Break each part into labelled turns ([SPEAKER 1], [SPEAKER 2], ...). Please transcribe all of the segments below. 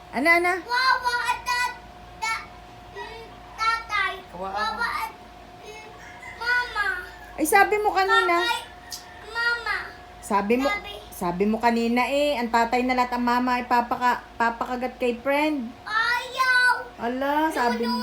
[SPEAKER 1] Ana?
[SPEAKER 2] Wawa at tatay.
[SPEAKER 3] Kawawa.
[SPEAKER 2] Wawa at mama.
[SPEAKER 1] Ay, sabi mo kanina.
[SPEAKER 2] Tatay, mama.
[SPEAKER 1] Sabi mo kanina ang tatay na lahat ang mama ay papakagat kay friend.
[SPEAKER 2] Ayaw.
[SPEAKER 1] Ala, sabi mo.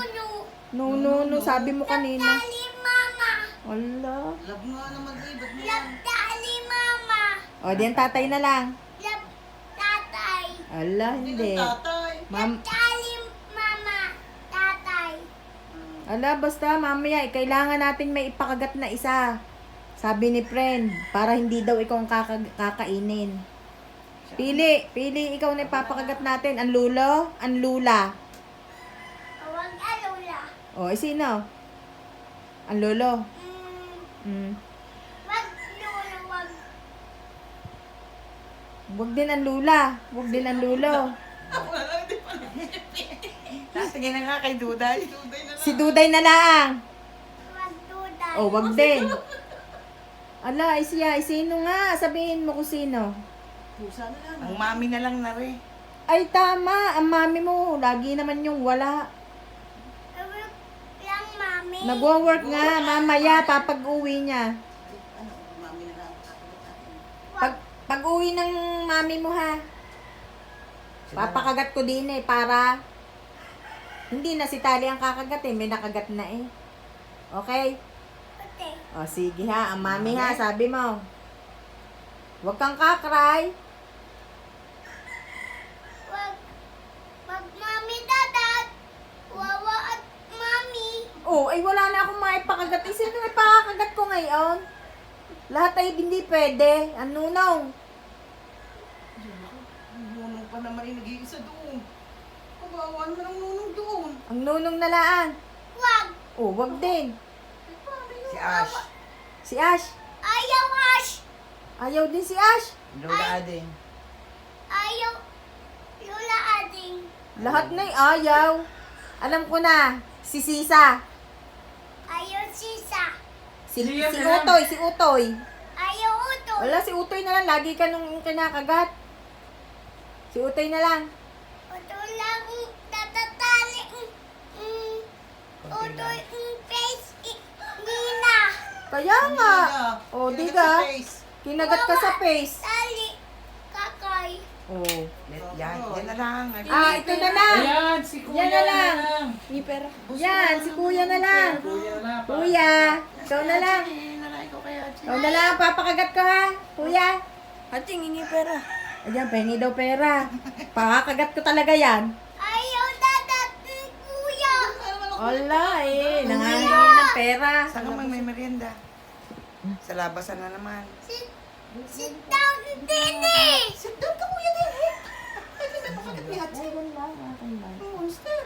[SPEAKER 1] No, sabi mo kanina.
[SPEAKER 2] Dali, mama.
[SPEAKER 1] Ala.
[SPEAKER 3] Love nga naman eh. Ba't mo
[SPEAKER 2] Love, dali, mama.
[SPEAKER 1] O, di ang tatay na lang.
[SPEAKER 2] Love, tatay.
[SPEAKER 1] Ala,
[SPEAKER 3] Hindi
[SPEAKER 1] hindi.
[SPEAKER 3] ng tatay.
[SPEAKER 1] Ma'am,
[SPEAKER 2] Dali, mama. Tatay.
[SPEAKER 1] ala, basta mamaya, kailangan natin may ipakagat na isa. Sabi ni friend, para hindi daw ikaw ang kakainin. Pili ikaw na ipapakagat natin. Ang lulo, ang lula.
[SPEAKER 2] Huwag alula.
[SPEAKER 1] O, sino? Ang lolo. Mm.
[SPEAKER 2] Wag lula, wag.
[SPEAKER 1] Huwag din ang lula. Huwag din ang lulo.
[SPEAKER 3] Ako na lang, di pa Tingin na nga kay Duday. Duday na lang.
[SPEAKER 1] Si Duday na lang.
[SPEAKER 2] Wag duda.
[SPEAKER 1] O, wag din. Ala, sino nga? Sabihin mo kung sino.
[SPEAKER 3] Pusa na lang. Ang mami na lang na rin.
[SPEAKER 1] Ay, tama. Ang mami mo, lagi naman yung wala.
[SPEAKER 2] Wag lang, mami.
[SPEAKER 1] Nagwo-work nga. Mamaya, papag-uwi niya.
[SPEAKER 3] Ano, mami na lang.
[SPEAKER 1] Pag-uwi ng mami mo, ha? Papakagat ko din para hindi na si Tali ang kakagat may nakagat na Okay?
[SPEAKER 2] Ate.
[SPEAKER 1] O, sige ha. Ang mami ha, sabi mo. Huwag kang kakry.
[SPEAKER 2] Wag mami dadat. Wawa at mami.
[SPEAKER 1] Oh, ay wala na akong maipakagat. Sino na ipakagat ko ngayon? Lahat ay hindi pwede. Ang nunong.
[SPEAKER 3] Nunong pa naman nag-iisa doon. Kawawa naman ang nunong doon.
[SPEAKER 1] Ang nunong na laan.
[SPEAKER 2] Wag.
[SPEAKER 1] Oh, wag din.
[SPEAKER 3] Si Ash.
[SPEAKER 1] Si Ash.
[SPEAKER 2] Ayaw, Ash.
[SPEAKER 1] Ayaw din si Ash.
[SPEAKER 3] Lola Ading.
[SPEAKER 2] Ayaw. Lula ading.
[SPEAKER 1] Lahat na ayaw. Alam ko na. Si Sisa.
[SPEAKER 2] Ayaw sisa.
[SPEAKER 1] Si
[SPEAKER 3] Siya na lang.
[SPEAKER 1] Utoy. Si Utoy.
[SPEAKER 2] Ayaw uto.
[SPEAKER 1] Wala, si Utoy na lang. Lagi ka nung kinakagat. Si Utoy na lang.
[SPEAKER 2] Uto lang tatatali. Uto face. Nina.
[SPEAKER 1] Kaya nga. Oh,
[SPEAKER 3] Kinagat
[SPEAKER 1] di ka.
[SPEAKER 3] sa face.
[SPEAKER 1] Kinagat ka sa face.
[SPEAKER 2] Tali. Kakay.
[SPEAKER 1] Oh.
[SPEAKER 3] Yan na lang.
[SPEAKER 1] Ito na lang.
[SPEAKER 4] Ayan, si
[SPEAKER 1] Yan
[SPEAKER 4] Kuya
[SPEAKER 1] na lang.
[SPEAKER 4] May pera.
[SPEAKER 1] Yan, si Kuya na lang.
[SPEAKER 4] Kuya na.
[SPEAKER 1] Kuya, ikaw na lang.
[SPEAKER 3] Ikaw kaya, Ate.
[SPEAKER 1] Ikaw na lang, papakagat ko ha. Kuya.
[SPEAKER 4] Ate, hingi pera.
[SPEAKER 1] Ayan, pahingi daw pera. Pakakagat ko talaga yan.
[SPEAKER 2] Ayaw dadat. Kuya.
[SPEAKER 1] Wala nangangain ng pera.
[SPEAKER 3] Saan ka may merienda? Sa labasan na naman.
[SPEAKER 2] Sit down, Dini.
[SPEAKER 3] Sit down ka, Kuya Dini. Ay, hindi pa kagat ni Ate. Monster.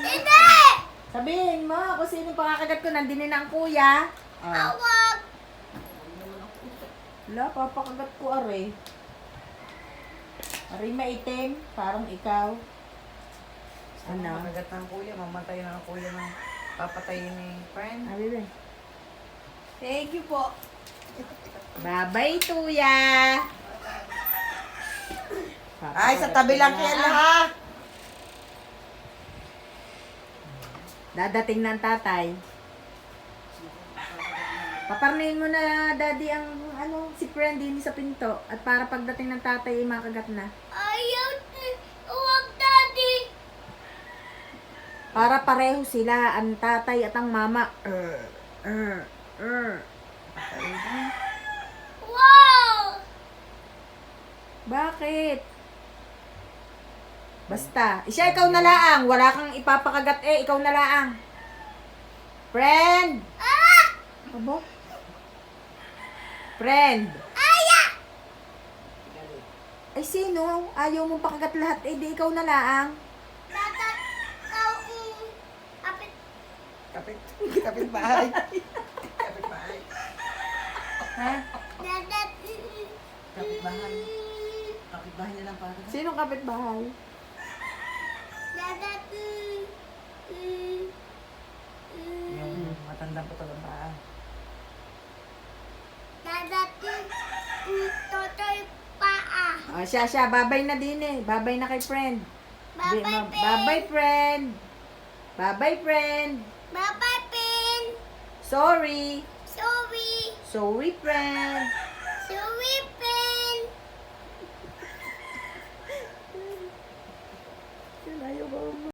[SPEAKER 2] Dini.
[SPEAKER 1] Sabihin mo kung sino pakakagat ko. Nandinin ang kuya.
[SPEAKER 2] Awag.
[SPEAKER 1] Wala, papakagat ko are. Are maitim, parang ikaw. Ano?
[SPEAKER 3] Makagat ng kuya, mamatay na ang kuya ng papatayin ni friend.
[SPEAKER 1] Abi ba? Thank you po. Bye-bye, Tuya.
[SPEAKER 3] Ay, sa tabi lang kaya ha.
[SPEAKER 1] Dadating ng tatay. Paparnayin mo na, Daddy, ang si friend din sa pinto. At para pagdating ng tatay, makagat na.
[SPEAKER 2] Ayaw. Huwag, Daddy.
[SPEAKER 1] Para pareho sila, ang tatay at ang mama.
[SPEAKER 2] Wow.
[SPEAKER 1] Bakit? Basta. Siya, ikaw na laang. Wala kang ipapakagat ikaw na laang. Friend!
[SPEAKER 2] Ah!
[SPEAKER 1] Abo? Friend! Ay, sino? Ayaw mong pakagat lahat di ikaw na laang.
[SPEAKER 2] Dadat. Kau. Apit.
[SPEAKER 3] Kapit bahay. Kapit bahay.
[SPEAKER 1] Ha?
[SPEAKER 2] Dadat.
[SPEAKER 3] Kapit bahay. Kapit bahay na lang para.
[SPEAKER 1] Sinong kapitbahay?
[SPEAKER 2] Dadat.
[SPEAKER 3] Yung matandang patulungan.
[SPEAKER 2] Dadat. Totoy paa.
[SPEAKER 1] Siya, babay na din eh. Babay na kay friend.
[SPEAKER 2] Bye-bye, Pin.
[SPEAKER 1] Bye-bye, friend. Bye-bye, friend.
[SPEAKER 2] Bye-bye, Pin.
[SPEAKER 1] Sorry.
[SPEAKER 2] Sorry.
[SPEAKER 1] Sorry, friend.
[SPEAKER 2] Sorry,